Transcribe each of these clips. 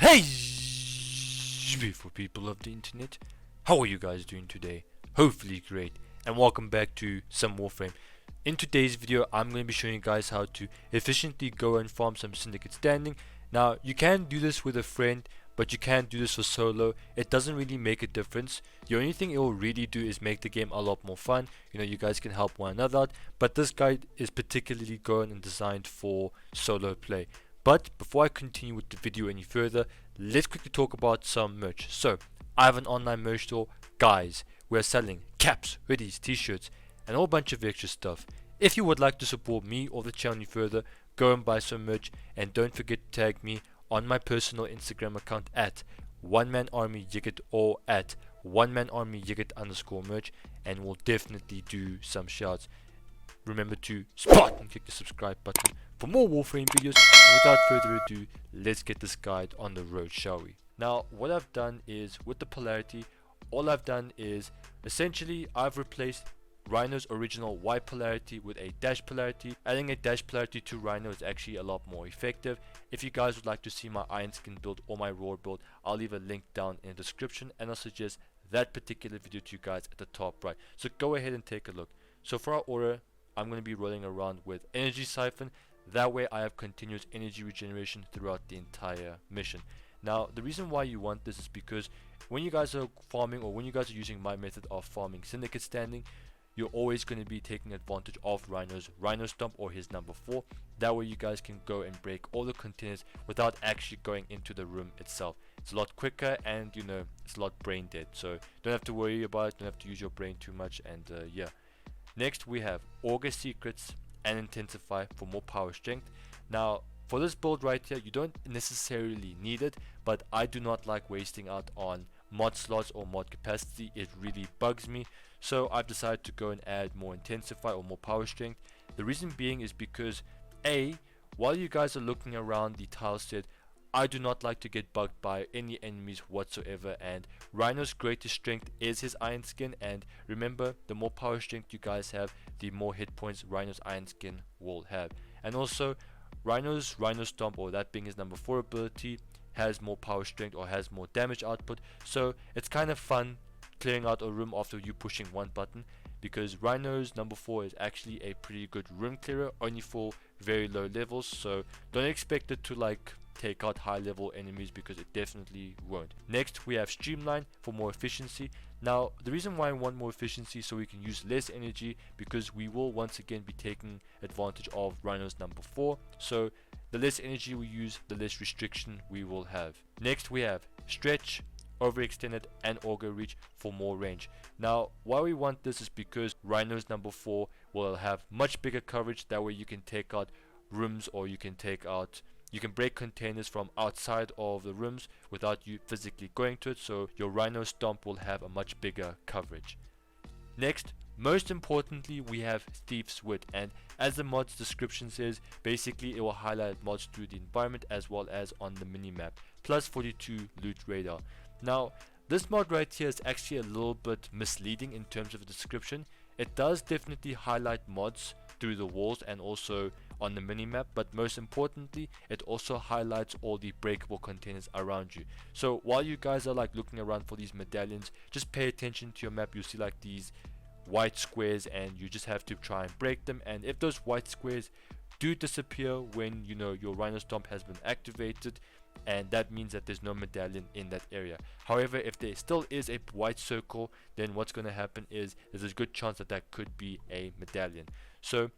Hey, beautiful people of the internet, how are you guys doing today? Hopefully great, and welcome back to some Warframe. In today's video, I'm going to be showing you guys how to efficiently go and farm some Syndicate standing. Now, you can do this with a friend, but you can't do this for solo. It doesn't really make a difference. The only thing it will really do is make the game a lot more fun. You know, you guys can help one another out, but this guide is particularly going and designed for solo play. But before I continue with the video any further, let's quickly talk about some merch. So, I have an online merch store. Guys, we're selling caps, hoodies, t-shirts, and a whole bunch of extra stuff. If you would like to support me or the channel any further, go and buy some merch, and don't forget to tag me on my personal Instagram account at OneManArmyYigit or at OneManArmyYigit_merch, and we'll definitely do some shouts. Remember to spot and click the subscribe button for more Warframe videos. And without further ado, let's get this guide on the road, shall we? Now, what I've done is, with the polarity, all I've done is, essentially, I've replaced Rhino's original white polarity with a dash polarity. Adding a dash polarity to Rhino is actually a lot more effective. If you guys would like to see my iron skin build or my raw build, I'll leave a link down in the description, and I'll suggest that particular video to you guys at the top right. So go ahead and take a look. So for our order, I'm going to be rolling around with energy siphon. That way I have continuous energy regeneration throughout the entire mission. Now, the reason why you want this is because when you guys are farming, or when you guys are using my method of farming Syndicate standing, you're always going to be taking advantage of Rhino's Rhino Stomp or his number 4. That way you guys can go and break all the containers without actually going into the room itself. It's a lot quicker, and you know, it's a lot brain dead, so don't have to worry about it, don't have to use your brain too much. And yeah. Next we have Augur Secrets and Intensify for more power strength. Now, for this build right here, you don't necessarily need it, but I do not like wasting out on mod slots or mod capacity. It really bugs me. So I've decided to go and add more Intensify or more power strength. The reason being is because A, while you guys are looking around the tile set, I do not like to get bugged by any enemies whatsoever, and Rhino's greatest strength is his iron skin. And remember, the more power strength you guys have, the more hit points Rhino's iron skin will have. And also, Rhino's Rhino Stomp, or that being his number 4 ability, has more power strength or has more damage output. So it's kind of fun clearing out a room after you pushing one button, because Rhino's number 4 is actually a pretty good room clearer, only for very low levels. So don't expect it to like take out high level enemies, because it definitely won't. Next we have Streamline for more efficiency. Now, the reason why I want more efficiency so we can use less energy, because we will once again be taking advantage of Rhino's number 4. So the less energy we use, the less restriction we will have. Next we have Stretch, Overextended, and Augur Reach for more range. Now, why we want this is because Rhino's number 4 will have much bigger coverage. That way you can take out rooms, or you can break containers from outside of the rooms without you physically going to it. So your Rhino Stomp will have a much bigger coverage. Next, most importantly, we have Thief's Wit, and as the mod's description says, basically it will highlight mods through the environment as well as on the minimap, plus 42 loot radar. Now, this mod right here is actually a little bit misleading in terms of the description. It does definitely highlight mods through the walls and also on the minimap, but most importantly, it also highlights all the breakable containers around you. So while you guys are like looking around for these medallions, just pay attention to your map. You'll see like these white squares, and you just have to try and break them. And if those white squares do disappear when you know your Rhino Stomp has been activated, and that means that there's no medallion in that area. However, if there still is a white circle, then what's going to happen is there's a good chance that that could be a medallion. So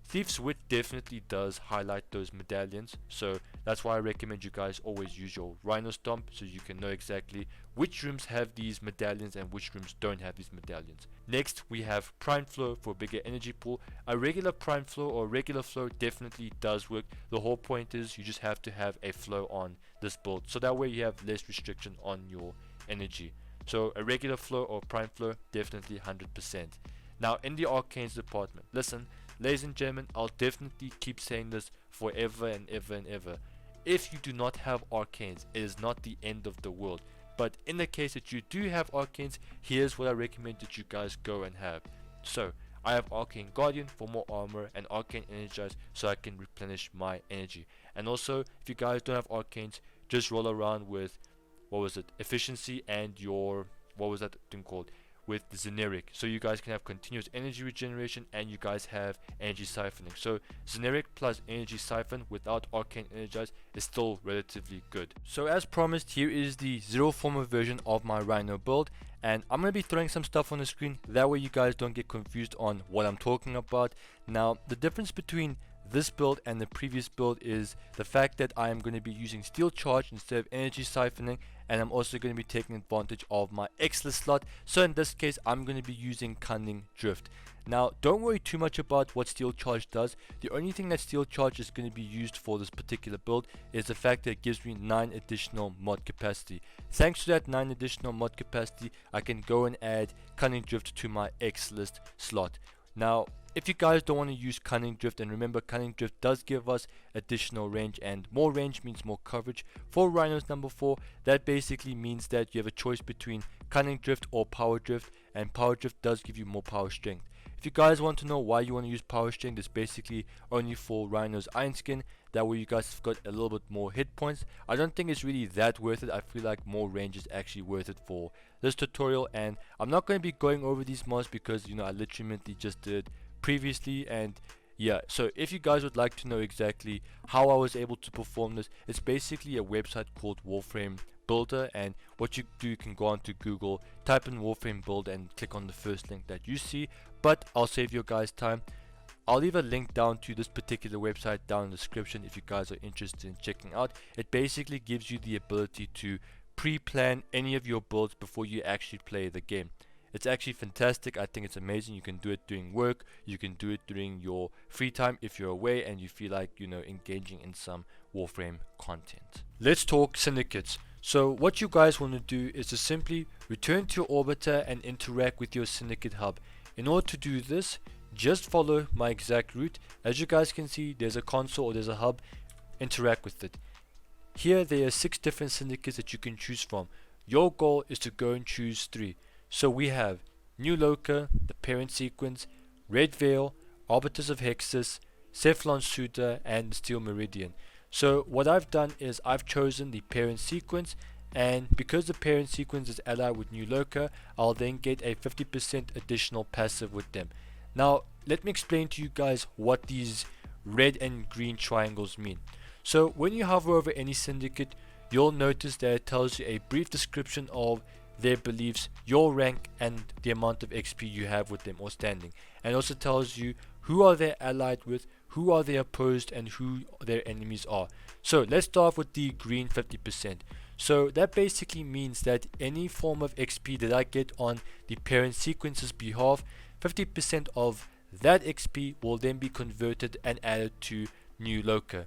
Thief's Wit definitely does highlight those medallions, so that's why I recommend you guys always use your Rhino Stomp, so you can know exactly which rooms have these medallions and which rooms don't have these medallions. Next we have Prime Flow for bigger energy pool. A regular Prime Flow or regular flow definitely does work. The whole point is you just have to have a flow on this build, so that way you have less restriction on your energy. So a regular flow or Prime Flow, definitely 100%. Now, in the arcanes department, listen, ladies and gentlemen, I'll definitely keep saying this forever and ever and ever. If you do not have arcanes, it is not the end of the world. But in the case that you do have arcanes, here's what I recommend that you guys go and have. So, I have Arcane Guardian for more armor and Arcane Energize so I can replenish my energy. And also, if you guys don't have arcanes, just roll around with, what was it, efficiency and your, what was that thing called, with the generic, so you guys can have continuous energy regeneration and you guys have energy siphoning. So generic plus energy siphon without arcane energize is still relatively good. So as promised, here is the zero Forma version of my Rhino build, and I'm going to be throwing some stuff on the screen, that way you guys don't get confused on what I'm talking about. Now the difference between this build and the previous build is the fact that I am going to be using steel charge instead of energy siphoning, and I'm also going to be taking advantage of my Xless slot. So in this case I'm going to be using Cunning Drift. Now don't worry too much about what steel charge does. The only thing that steel charge is going to be used for this particular build is the fact that it gives me 9 additional mod capacity. Thanks to that 9 additional mod capacity, I can go and add Cunning Drift to my Xless slot. Now if you guys don't want to use Cunning Drift, and remember Cunning Drift does give us additional range, and more range means more coverage. For Rhinos number 4, that basically means that you have a choice between Cunning Drift or Power Drift, and Power Drift does give you more power strength. If you guys want to know why you want to use power strength, it's basically only for Rhino's Iron Skin, that way you guys have got a little bit more hit points. I don't think it's really that worth it. I feel like more range is actually worth it for this tutorial, and I'm not going to be going over these mods because, you know, I literally just did previously. And yeah, so if you guys would like to know exactly how I was able to perform this, it's basically a website called Warframe Builder, and what you do, you can go onto Google, type in Warframe Builder and click on the first link that you see. But I'll save you guys time, I'll leave a link down to this particular website down in the description if you guys are interested in checking out. It basically gives you the ability to pre-plan any of your builds before you actually play the game. It's actually fantastic. I think it's amazing. You can do it during work, you can do it during your free time if you're away and you feel like, you know, engaging in some Warframe content. Let's talk syndicates. So what you guys want to do is to simply return to your orbiter and interact with your syndicate hub. In order to do this, just follow my exact route. As you guys can see, there's a console or there's a hub. Interact with it. Here there are 6 different syndicates that you can choose from. Your goal is to go and choose 3. So we have New Loka, the Parent Sequence, Red Veil, Arbiters of Hexus, Cephalon Suda, and the Steel Meridian. So what I've done is I've chosen the Parent Sequence, and because the Parent Sequence is allied with New Loka, I'll then get a 50% additional passive with them. Now let me explain to you guys what these red and green triangles mean. So when you hover over any syndicate, you'll notice that it tells you a brief description of their beliefs, your rank, and the amount of XP you have with them or standing, and also tells you who are they allied with, who are they opposed, and who their enemies are. So let's start with the green 50%. So that basically means that any form of XP that I get on the Parent Sequence's behalf, 50% of that XP will then be converted and added to New Loka.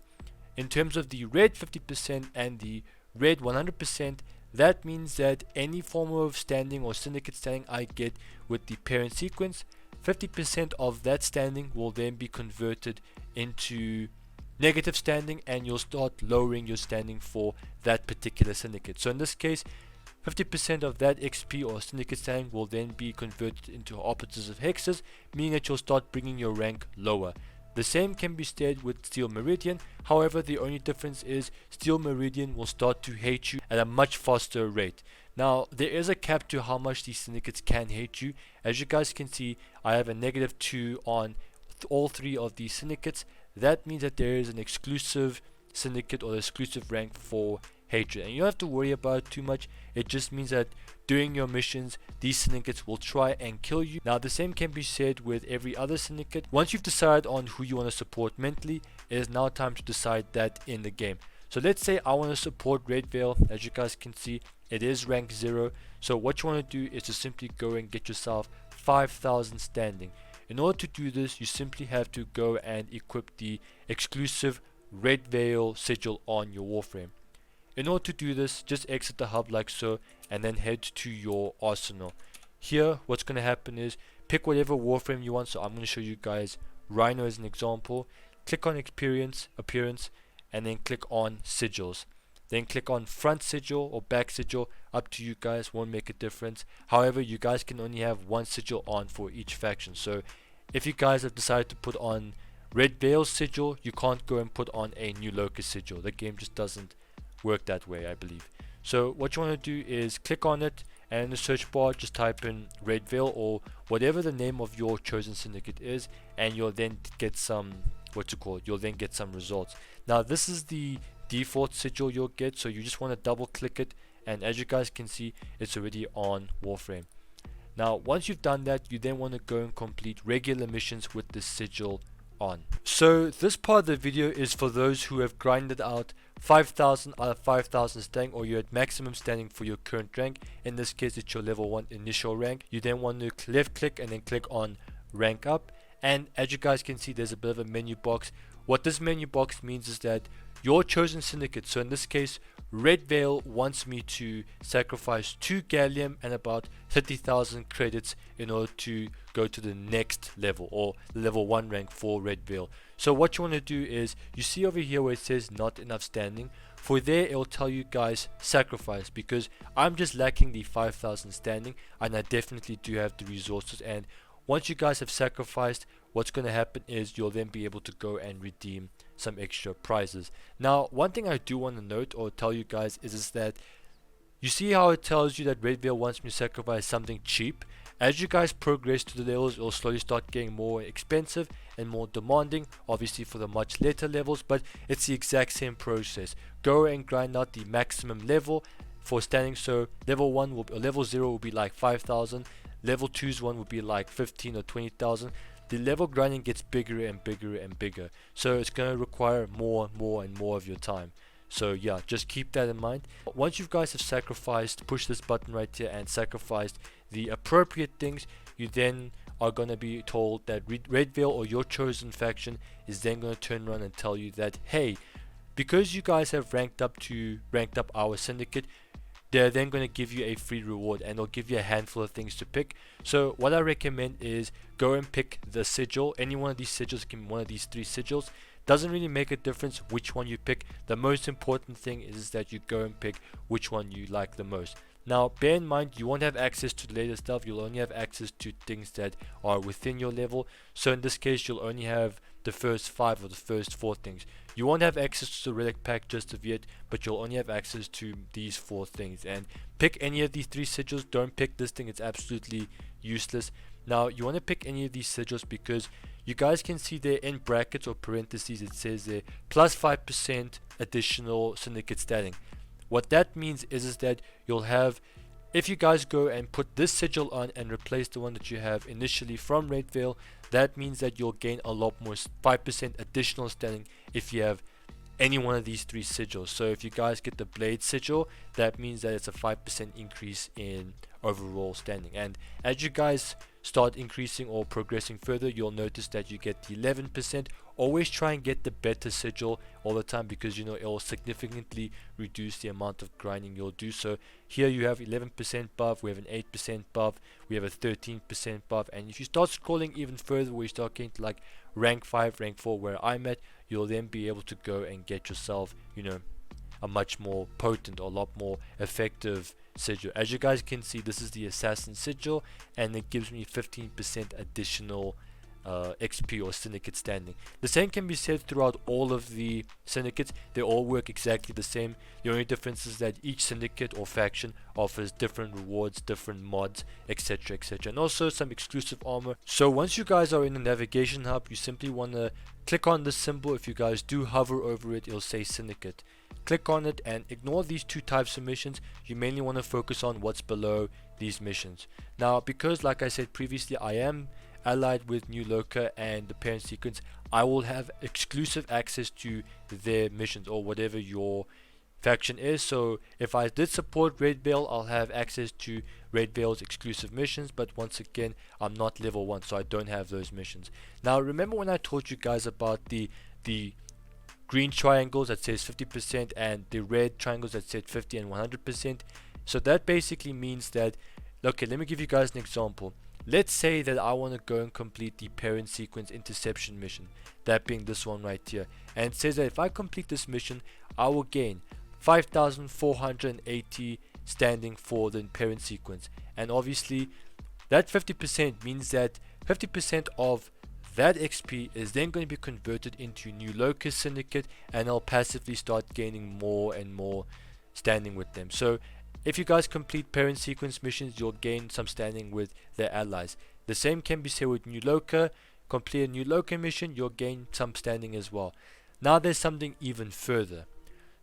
In terms of the red 50% and the red 100%, that means that any form of standing or syndicate standing I get with the Parent Sequence, 50% of that standing will then be converted into negative standing, and you'll start lowering your standing for that particular syndicate. So in this case, 50% of that XP or syndicate standing will then be converted into Arbiters of Hexus, meaning that you'll start bringing your rank lower. The same can be said with Steel Meridian. However, the only difference is Steel Meridian will start to hate you at a much faster rate. Now, there is a cap to how much these syndicates can hate you. As you guys can see, I have a -2 on all 3 of these syndicates. That means that there is an exclusive syndicate or exclusive rank for hatred, and you don't have to worry about it too much. It just means that during your missions, these syndicates will try and kill you. Now the same can be said with every other syndicate. Once you've decided on who you want to support mentally, it is now time to decide that in the game. So let's say I want to support Red Veil. As you guys can see, it is rank 0. So what you want to do is to simply go and get yourself 5,000 standing. In order to do this, you simply have to go and equip the exclusive Red Veil sigil on your Warframe. In order to do this, just exit the hub like so, and then head to your arsenal. Here what's going to happen is pick whatever Warframe you want. So I'm going to show you guys Rhino as an example. Click on appearance, and then click on sigils. Then click on front sigil or back sigil, up to you guys, won't make a difference. However, you guys can only have 1 sigil on for each faction. So if you guys have decided to put on Red Veil sigil, you can't go and put on a New Loka sigil. The game just doesn't work that way, I believe. So what you want to do is click on it, and in the search bar just type in Red Veil or whatever the name of your chosen syndicate is, and you'll then get some, you'll then get some results. Now this is the default sigil you'll get, so you just want to double click it, and as you guys can see, it's already on Warframe. Now once you've done that, you then want to go and complete regular missions with the sigil on. So this part of the video is for those who have grinded out 5,000 out of 5,000 standing, or you're at maximum standing for your current rank. In this case it's your level 1 initial rank. You then want to left click and then click on rank up, and as you guys can see, there's a bit of a menu box. What this menu box means is that your chosen syndicate, so in this case Red Veil, wants me to sacrifice 2 gallium and about 30,000 credits in order to go to the next level, or level 1 rank for Red Veil. So what you want to do is, you see over here where it says not enough standing, for there it will tell you guys sacrifice, because I'm just lacking the 5,000 standing and I definitely do have the resources. And once you guys have sacrificed, what's going to happen is you'll then be able to go and redeem some extra prizes. Now one thing I do want to note or tell you guys is that you see how it tells you that Red Veil wants me to sacrifice something cheap. As you guys progress to the levels, it will slowly start getting more expensive and more demanding, obviously for the much later levels, but it's the exact same process. Go and grind out the maximum level for standing. So level 1 will, or level 0 will be like 5,000, level 2's one will be like 15 or 20,000. The level grinding gets bigger and bigger and bigger, so it's going to require more and more of your time. So yeah, just keep that in mind. Once you guys have sacrificed, push this button right here and sacrificed the appropriate things, you then are going to be told that Red Veil or your chosen faction is then going to turn around and tell you that, hey, because you guys have ranked up our syndicate, they're then going to give you a free reward, and they'll give you a handful of things to pick. So what I recommend is go and pick the sigil. Any one of these sigils can be one of these 3 sigils. Doesn't really make a difference which one you pick. The most important thing is that you go and pick which one you like the most. Now bear in mind, you won't have access to the later stuff. You'll only have access to things that are within your level. So in this case, you'll only have the first 5 or the first 4 things. You won't have access to the relic pack just of yet, but you'll only have access to these 4 things. And pick any of these 3 sigils. Don't pick this thing, it's absolutely useless. Now you want to pick any of these sigils because you guys can see there in brackets or parentheses it says there plus 5% additional syndicate standing. What that means is that you'll have, if you guys go and put this sigil on and replace the one that you have initially from Red Veil, that means that you'll gain a lot more, 5% additional standing if you have any one of these 3 sigils. So if you guys get the blade sigil, that means that it's a 5% increase in overall standing. And as you guys start increasing or progressing further, you'll notice that you get the 11%. Always try and get the better sigil all the time, because you know it will significantly reduce the amount of grinding you'll do. So here you have 11% buff, we have an 8% buff, we have a 13% buff, and if you start scrolling even further where you start getting to like rank 5, rank 4 where I'm at, you'll then be able to go and get yourself, you know, a much more potent or a lot more effective sigil. As you guys can see, this is the assassin sigil, and it gives me 15% additional XP or syndicate standing. The same can be said throughout all of the syndicates. They all work exactly the same. The only difference is that each syndicate or faction offers different rewards, different mods, etc, and also some exclusive armor. So once you guys are in the navigation hub, you simply want to click on this symbol. If you guys do hover over it, it'll say syndicate. Click on it and ignore these 2 types of missions. You mainly want to focus on what's below these missions. Now because like I said previously, I am allied with New Loka and the parent sequence, I will have exclusive access to their missions or whatever your faction is. So if I did support Red Veil, I'll have access to Red Veil's exclusive missions, but once again, I'm not level 1, so I don't have those missions. Now remember when I told you guys about the green triangles that says 50% and the red triangles that said 50 and 100%? So that basically means that, okay, let me give you guys an example. Let's say that I want to go and complete the parent sequence interception mission, that being this one right here, and it says that if I complete this mission, I will gain 5,480 standing for the parent sequence. And obviously that 50% means that 50% of that XP is then going to be converted into new locus syndicate, and I'll passively start gaining more and more standing with them. So if you guys complete parent sequence missions, you'll gain some standing with their allies. The same can be said with new loca. Complete a new loca mission, you'll gain some standing as well. Now there's something even further.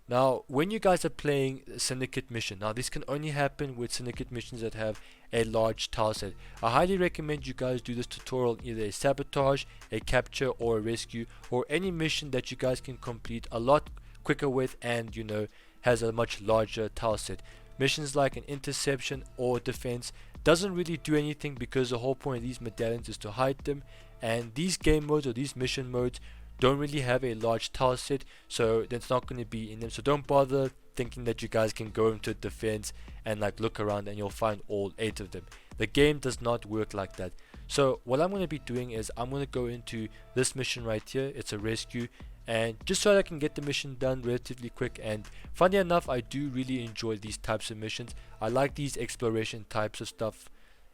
Now when you guys are playing a syndicate mission, now this can only happen with syndicate missions that have a large tile set. I highly recommend you guys do this tutorial in either a sabotage, a capture, or a rescue, or any mission that you guys can complete a lot quicker with, and you know, has a much larger tile set. Missions like an interception or defense doesn't really do anything, because the whole point of these medallions is to hide them, and these game modes or these mission modes don't really have a large tile set, so it's not going to be in them. So don't bother thinking that you guys can go into defense and like look around and you'll find all 8 of them. The game does not work like that. So what I'm going to be doing is I'm going to go into this mission right here. It's a rescue, and just so that I can get the mission done relatively quick. And funny enough, I do really enjoy these types of missions. I like these exploration types of stuff,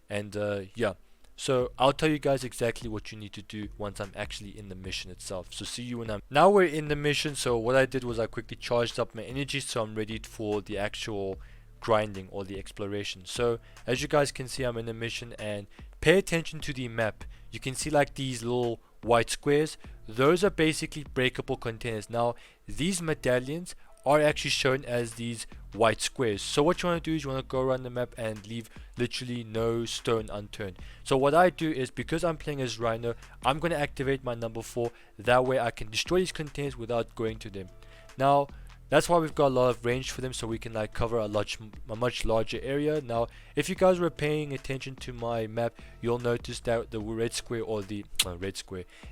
and yeah. So I'll tell you guys exactly what you need to do once I'm actually in the mission itself. So see you when now we're in the mission. So what I did was I quickly charged up my energy, so I'm ready for the actual grinding or the exploration. So as you guys can see, I'm in the mission, and pay attention to the map. You can see like these little white squares. Those are basically breakable containers. Now these medallions are actually shown as these white squares. So what you want to do is you want to go around the map and leave literally no stone unturned. So what I do is, because I'm playing as Rhino, I'm going to activate my number 4. That way I can destroy these containers without going to them. Now that's why we've got a lot of range for them, so we can like cover a much larger area. Now if you guys were paying attention to my map, you'll notice that the red square, or the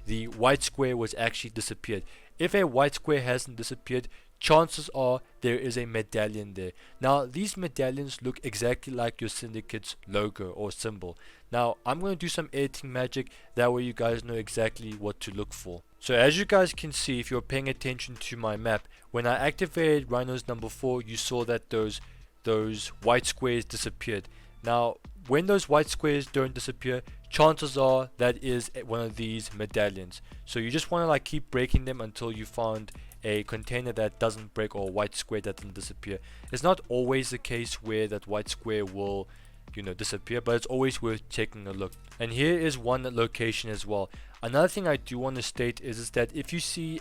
the white square was actually disappeared. If a white square hasn't disappeared, chances are there is a medallion there. Now these medallions look exactly like your syndicate's logo or symbol. Now I'm going to do some editing magic, that way you guys know exactly what to look for. So as you guys can see, if you're paying attention to my map, when I activated Rhino's number 4, you saw that those white squares disappeared. Now when those white squares don't disappear, chances are that is one of these medallions. So you just want to like keep breaking them until you found a container that doesn't break, or a white square that doesn't disappear. It's not always the case where that white square will, you know, disappear, but it's always worth taking a look. And here is one location as well. Another thing I do want to state is that if you see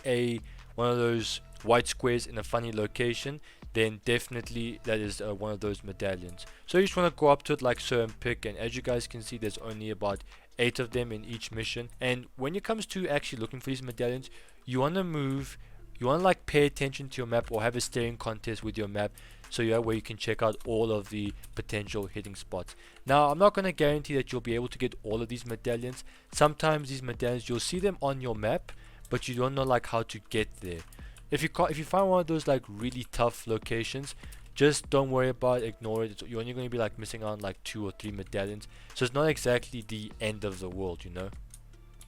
one of those white squares in a funny location, then definitely that is one of those medallions. So you just want to go up to it like so and pick, and as you guys can see, there's only about 8 of them in each mission. And when it comes to actually looking for these medallions, you want to like pay attention to your map, or have a staring contest with your map, so yeah, where you can check out all of the potential hitting spots. Now I'm not going to guarantee that you'll be able to get all of these medallions. Sometimes these medallions, you'll see them on your map, but you don't know like how to get there. If you find one of those like really tough locations, just don't worry about it, ignore it. You're only going to be like missing out on like 2 or 3 medallions, so it's not exactly the end of the world, you know.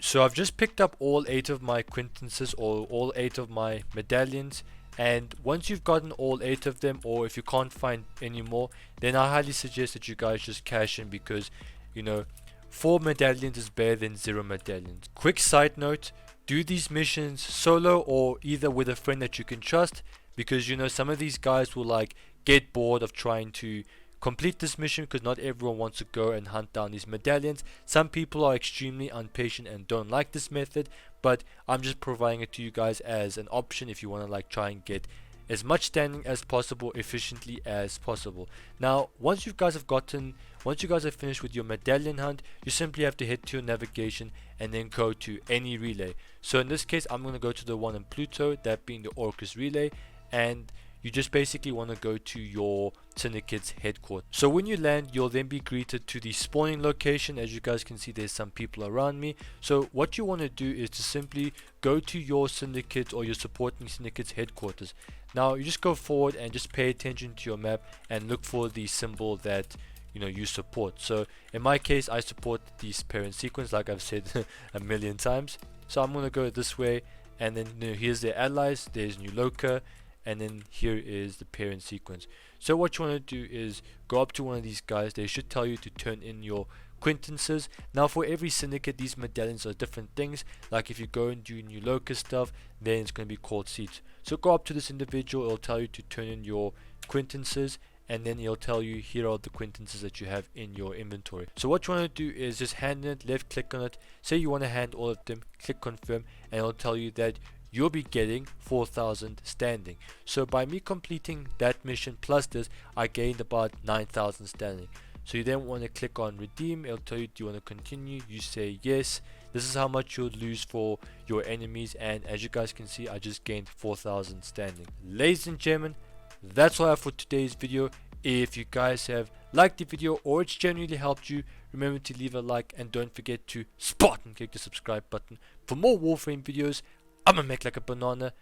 So I've just picked up all 8 of my acquaintances, or all 8 of my medallions, and once you've gotten all 8 of them, or if you can't find any more, then I highly suggest that you guys just cash in, because you know, 4 medallions is better than 0 medallions. Quick side note, do these missions solo or either with a friend that you can trust, because you know, some of these guys will like get bored of trying to complete this mission, because not everyone wants to go and hunt down these medallions. Some people are extremely impatient and don't like this method, but I'm just providing it to you guys as an option if you want to like try and get as much standing as possible, efficiently as possible. Now once you guys have finished with your medallion hunt, you simply have to head to your navigation and then go to any relay. So in this case, I'm going to go to the one in Pluto, that being the Orcus relay, and you just basically want to go to your syndicate's headquarters. So when you land, you'll then be greeted to the spawning location. As you guys can see, there's some people around me. So what you want to do is to simply go to your syndicate or your supporting syndicate's headquarters. Now you just go forward and just pay attention to your map and look for the symbol that you know you support. So in my case, I support this parent sequence, like I've said a million times. So I'm going to go this way, and then you know, here's their allies, there's New Loca, and then here is the parent sequence. So what you want to do is go up to one of these guys. They should tell you to turn in your acquaintances. Now for every syndicate, these medallions are different things. Like if you go and do new locust stuff, then it's going to be called seeds. So go up to this individual, it'll tell you to turn in your acquaintances, and then it'll tell you here are the acquaintances that you have in your inventory. So what you want to do is just hand it, left click on it, say you want to hand all of them, click confirm, and it'll tell you that you'll be getting 4,000 standing. So by me completing that mission plus this, I gained about 9,000 standing. So you then want to click on redeem, it'll tell you do you want to continue, you say yes. This is how much you'll lose for your enemies, and as you guys can see, I just gained 4,000 standing. Ladies and gentlemen, that's all I have for today's video. If you guys have liked the video or it's genuinely helped you, remember to leave a like and don't forget to spot and click the subscribe button for more Warframe videos. I'm gonna make like a banana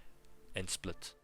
and split.